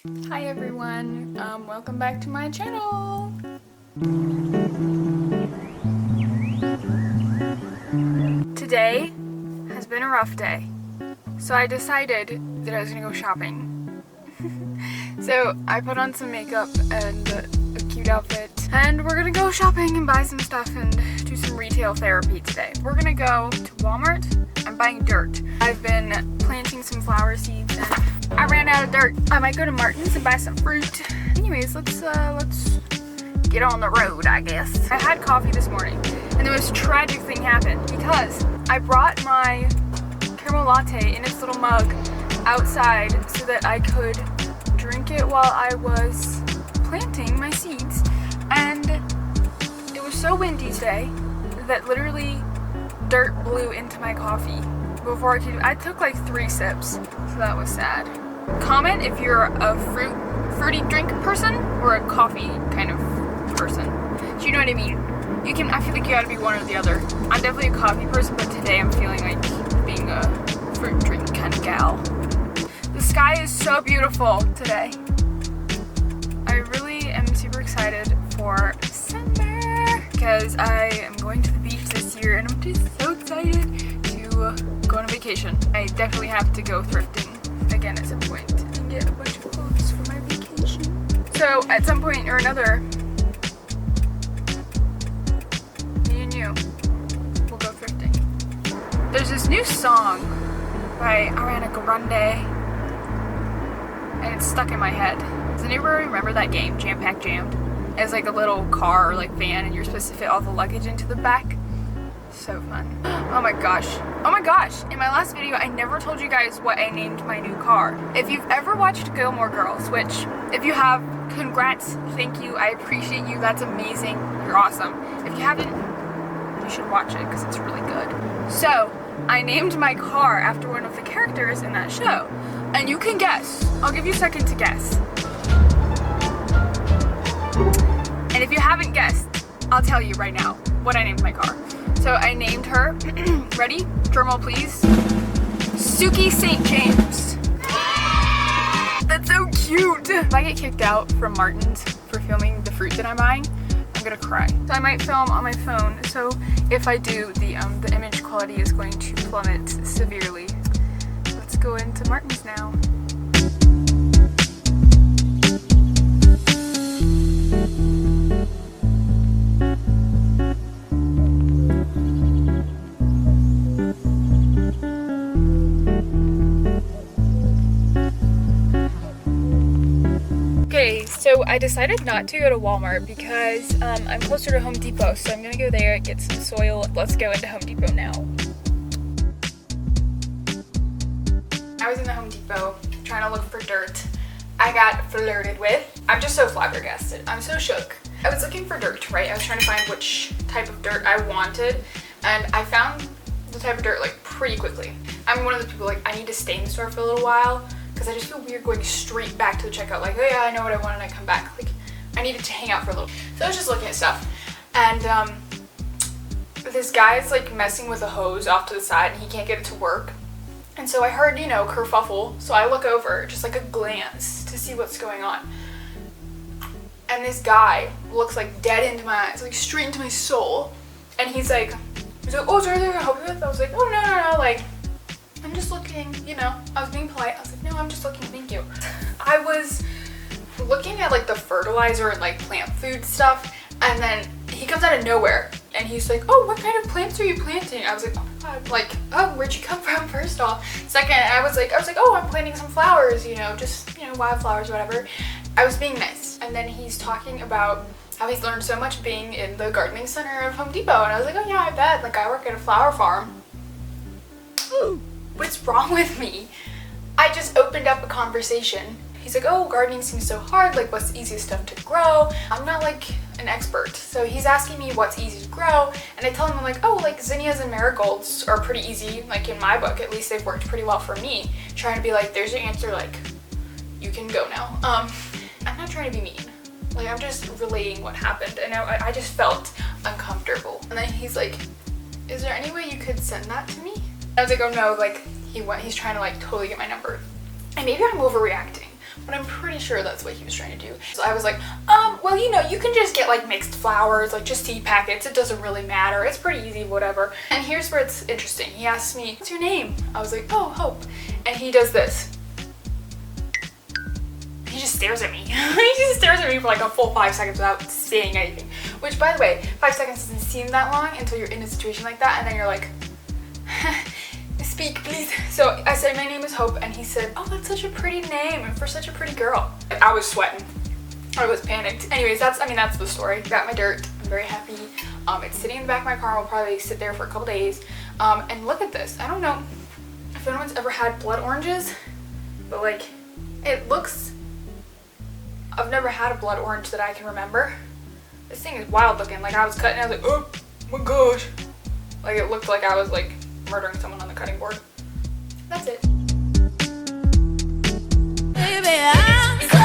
Hi everyone, welcome back to my channel. Today has been a rough day, so I decided that I was gonna go shopping. So I put on some makeup and a cute outfit, and we're gonna go shopping and buy some stuff and do some retail therapy today. We're gonna go to Walmart. I'm buying dirt. I've been planting some flower seeds and I ran out of dirt. I might go to Martin's and buy some fruit. Anyways, let's get on the road, I guess. I had coffee this morning and the most tragic thing happened because I brought my caramel latte in its little mug outside so that I could drink it while I was planting my seeds, and it was so windy today that literally dirt blew into my coffee before I took like 3 sips, so that was sad. Comment if you're a fruity drink person or a coffee kind of person. Do you know what I mean? I feel like you gotta be one or the other. I'm definitely a coffee person, but today I'm feeling like being a fruit drink kind of gal. The sky is so beautiful today. I really am super excited for summer because I am going to the beach this year and I'm just so excited to go on a vacation. I definitely have to go thrifting again at some point and get a bunch of clothes for my vacation. So at some point or another, me and you will go thrifting. There's this new song by Ariana Grande and it's stuck in my head. Does anybody remember that game, Jam Pack Jammed? It's like a little car or like van and you're supposed to fit all the luggage into the back. So fun. Oh my gosh. Oh my gosh. In my last video, I never told you guys what I named my new car. If you've ever watched Gilmore Girls, which if you have, congrats, thank you, I appreciate you, that's amazing, you're awesome. If you haven't, you should watch it because it's really good. So, I named my car after one of the characters in that show. And you can guess. I'll give you a second to guess. And if you haven't guessed, I'll tell you right now what I named my car. So I named her, ready? Drumroll please. Suki St. James. That's so cute. If I get kicked out from Martin's for filming the fruit that I'm buying, I'm gonna cry. So I might film on my phone. So if I do, the image quality is going to plummet severely. Let's go into Martin's now. Okay, so I decided not to go to Walmart because I'm closer to Home Depot, so I'm gonna go there, get some soil. Let's go into Home Depot now. I was in the Home Depot trying to look for dirt. I got flirted with. I'm just so flabbergasted. I'm so shook. I was looking for dirt, right? I was trying to find which type of dirt I wanted, and I found the type of dirt like pretty quickly. I'm one of the people like I need to stay in the store for a little while because I just feel weird going straight back to the checkout. Like, oh yeah, I know what I want, and I come back. Like, I needed to hang out for a little. So I was just looking at stuff, and this guy's like messing with a hose off to the side, and he can't get it to work. And so I heard, you know, kerfuffle. So I look over, just like a glance, to see what's going on. And this guy looks like dead into my eyes, like straight into my soul. And he's like, oh, is there anything I can help you with? I was like, oh, no, like, I'm just looking, you know. I was being polite. I was like, no, I'm just looking, thank you. I was looking at like the fertilizer and like plant food stuff, and then he comes out of nowhere and he's like, oh, what kind of plants are you planting? I was like, oh my god, like, oh, where'd you come from first off? Second, I was like, oh, I'm planting some flowers, you know, just, you know, wildflowers, whatever. I was being nice. And then he's talking about how he's learned so much being in the gardening center of Home Depot, and I was like, oh yeah, I bet, like I work at a flower farm. Ooh, what's wrong with me? I just opened up a conversation. He's like, oh, gardening seems so hard, like what's the easiest stuff to grow? I'm not like an expert, so he's asking me what's easy to grow, and I tell him, I'm like, oh, like zinnias and marigolds are pretty easy, like in my book, at least they've worked pretty well for me. Trying to be like, there's your answer, like, you can go now. I'm not trying to be mean. Like, I'm just relaying what happened, and I just felt uncomfortable. And then he's like, is there any way you could send that to me? I was like, oh no, like, he's trying to like totally get my number. And maybe I'm overreacting, but I'm pretty sure that's what he was trying to do. So I was like, well, you know, you can just get like mixed flowers, like just seed packets. It doesn't really matter. It's pretty easy, whatever. And here's where it's interesting. He asked me, what's your name? I was like, oh, Hope. And he does this. He just stares at me. He just stares at me for like a full 5 seconds without saying anything. Which, by the way, 5 seconds doesn't seem that long until you're in a situation like that, and then you're like, speak, please. So I said, my name is Hope, and he said, oh, that's such a pretty name, and for such a pretty girl. I was sweating. I was panicked. Anyways, that's the story. Got my dirt. I'm very happy. It's sitting in the back of my car. We'll probably sit there for a couple days. And look at this. I don't know if anyone's ever had blood oranges, but like, it looks... I've never had a blood orange that I can remember. This thing is wild looking. Like, I was cutting, I was like, oh my gosh. Like, it looked like I was like murdering someone on the cutting board. That's it. Baby, I'm so